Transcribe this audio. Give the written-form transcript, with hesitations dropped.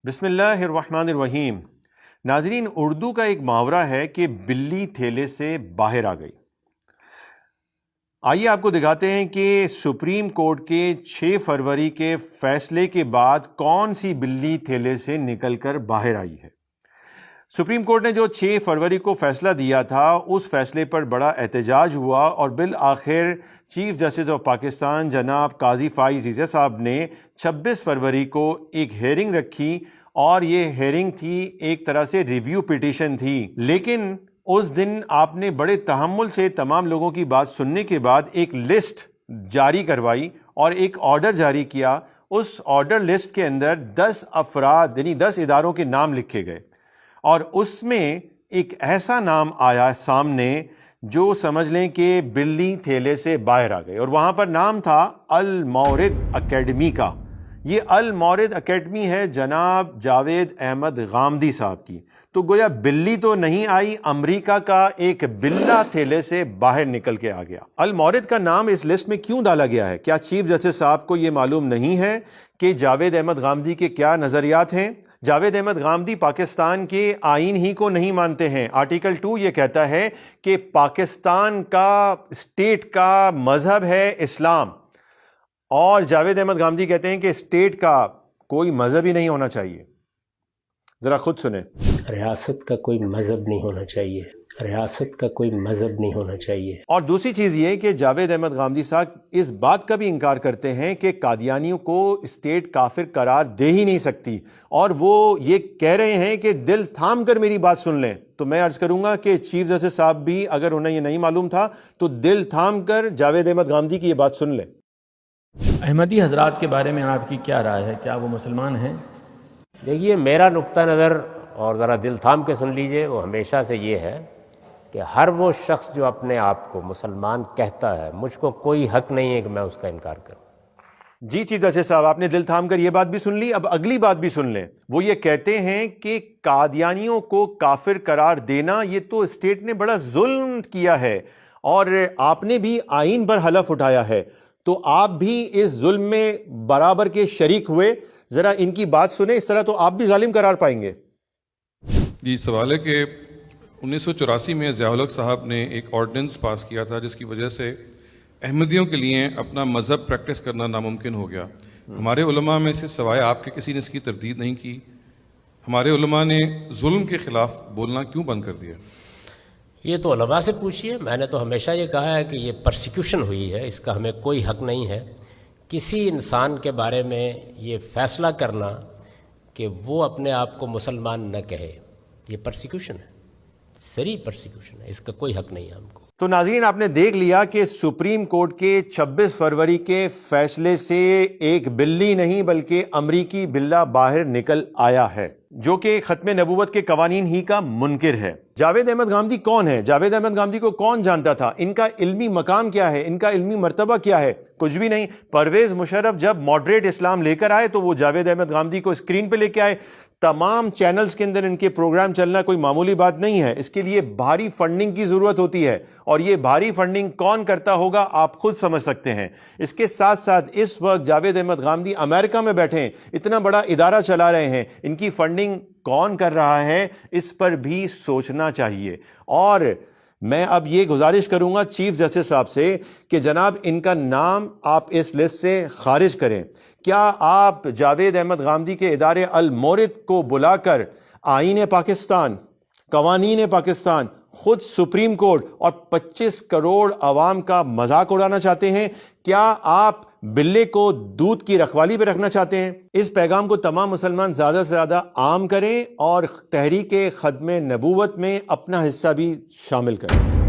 بسم اللہ الرحمن الرحیم۔ ناظرین، اردو کا ایک محاورہ ہے کہ بلی تھیلے سے باہر آ گئی۔ آئیے آپ کو دکھاتے ہیں کہ سپریم کورٹ کے 6 فروری کے فیصلے کے بعد کون سی بلی تھیلے سے نکل کر باہر آئی ہے۔ سپریم کورٹ نے جو 6 فروری کو فیصلہ دیا تھا، اس فیصلے پر بڑا احتجاج ہوا اور بالآخر چیف جسٹس آف پاکستان جناب قاضی فائز عیسی صاحب نے 26 فروری کو ایک ہیئرنگ رکھی، اور یہ ہیئرنگ تھی ایک طرح سے ریویو پٹیشن تھی۔ لیکن اس دن آپ نے بڑے تحمل سے تمام لوگوں کی بات سننے کے بعد ایک لسٹ جاری کروائی اور ایک آرڈر جاری کیا۔ اس آرڈر لسٹ کے اندر 10 افراد یعنی 10 اداروں کے نام لکھے گئے، اور اس میں ایک ایسا نام آیا سامنے جو سمجھ لیں کہ بلی تھیلے سے باہر آ گئے، اور وہاں پر نام تھا المورد اکیڈمی کا۔ یہ المورد اکیڈمی ہے جناب جاوید احمد غامدی صاحب کی۔ تو گویا بلی تو نہیں آئی، امریکہ کا ایک بلہ تھیلے سے باہر نکل کے آ گیا۔ المورد کا نام اس لسٹ میں کیوں ڈالا گیا ہے؟ کیا چیف جسٹس صاحب کو یہ معلوم نہیں ہے کہ جاوید احمد غامدی کے کیا نظریات ہیں؟ جاوید احمد غامدی پاکستان کے آئین ہی کو نہیں مانتے ہیں۔ آرٹیکل 2 یہ کہتا ہے کہ پاکستان کا اسٹیٹ کا مذہب ہے اسلام، اور جاوید احمد غامدی کہتے ہیں کہ اسٹیٹ کا کوئی مذہب ہی نہیں ہونا چاہیے۔ ذرا خود سنیں۔ ریاست کا کوئی مذہب نہیں ہونا چاہیے، ریاست کا کوئی مذہب نہیں ہونا چاہیے۔ اور دوسری چیز یہ کہ جاوید احمد غامدی صاحب اس بات کا بھی انکار کرتے ہیں کہ قادیانیوں کو اسٹیٹ کافر قرار دے ہی نہیں سکتی، اور وہ یہ کہہ رہے ہیں کہ دل تھام کر میری بات سن لیں۔ تو میں عرض کروں گا کہ چیف جسٹس صاحب بھی اگر انہیں یہ نہیں معلوم تھا تو دل تھام کر جاوید احمد غامدی کی یہ بات سن لیں۔ احمدی حضرات کے بارے میں آپ کی کیا رائے ہے؟ کیا وہ مسلمان ہیں؟ دیکھیے، میرا نقطہ نظر، اور ذرا دل تھام کے سن لیجئے، وہ ہمیشہ سے یہ ہے کہ ہر وہ شخص جو اپنے آپ کو مسلمان کہتا ہے، مجھ کو کوئی حق نہیں ہے کہ میں اس کا انکار کروں۔ جی چیف جسٹس صاحب، آپ نے دل تھام کر یہ بات بھی سن لی، اب اگلی بات بھی سن لیں۔ وہ یہ کہتے ہیں کہ قادیانیوں کو کافر قرار دینا، یہ تو اسٹیٹ نے بڑا ظلم کیا ہے، اور آپ نے بھی آئین پر حلف اٹھایا ہے، تو آپ بھی اس ظلم میں برابر کے شریک ہوئے۔ ذرا ان کی بات سنیں، اس طرح تو آپ بھی ظالم قرار پائیں گے۔ جی، سوال ہے کہ 1984 میں ضیاء الحق صاحب نے ایک آرڈیننس پاس کیا تھا جس کی وجہ سے احمدیوں کے لیے اپنا مذہب پریکٹس کرنا ناممکن ہو گیا۔ ہمارے علماء میں سے سوائے آپ کے کسی نے اس کی تردید نہیں کی۔ ہمارے علماء نے ظلم کے خلاف بولنا کیوں بند کر دیا؟ یہ تو علماء سے پوچھیے۔ میں نے تو ہمیشہ یہ کہا ہے کہ یہ پرسیکیوشن ہوئی ہے، اس کا ہمیں کوئی حق نہیں ہے کسی انسان کے بارے میں یہ فیصلہ کرنا کہ وہ اپنے آپ کو مسلمان نہ کہے۔ یہ پرسیکیوشن ہے، سری پرسیکیوشن ہے، اس کا کوئی حق نہیں ہے ہم کو۔ تو ناظرین، آپ نے دیکھ لیا کہ سپریم کورٹ کے 26 فروری کے فیصلے سے ایک بلی نہیں بلکہ امریکی بلہ باہر نکل آیا ہے، جو کہ ختم نبوت کے قوانین ہی کا منکر ہے۔ جاوید احمد غامدی کون ہے؟ جاوید احمد غامدی کو کون جانتا تھا؟ ان کا علمی مقام کیا ہے؟ ان کا علمی مرتبہ کیا ہے؟ کچھ بھی نہیں۔ پرویز مشرف جب ماڈریٹ اسلام لے کر آئے تو وہ جاوید احمد غامدی کو اسکرین پہ لے کے آئے۔ تمام چینلز کے اندر ان کے پروگرام چلنا کوئی معمولی بات نہیں ہے، اس کے لیے بھاری فنڈنگ کی ضرورت ہوتی ہے، اور یہ بھاری فنڈنگ کون کرتا ہوگا آپ خود سمجھ سکتے ہیں۔ اس کے ساتھ ساتھ اس وقت جاوید احمد غامدی امریکہ میں بیٹھے ہیں، اتنا بڑا ادارہ چلا رہے ہیں، ان کی فنڈنگ کون کر رہا ہے اس پر بھی سوچنا چاہیے۔ اور میں اب یہ گزارش کروں گا چیف جسٹس صاحب سے کہ جناب ان کا نام آپ اس لسٹ سے خارج کریں۔ کیا آپ جاوید احمد غامدی کے ادارے المورد کو بلا کر آئین پاکستان، قوانین پاکستان، خود سپریم کورٹ اور 25 کروڑ عوام کا مذاق اڑانا چاہتے ہیں؟ کیا آپ بلے کو دودھ کی رکھوالی پہ رکھنا چاہتے ہیں؟ اس پیغام کو تمام مسلمان زیادہ سے زیادہ عام کریں اور تحریک ختم نبوت میں اپنا حصہ بھی شامل کریں۔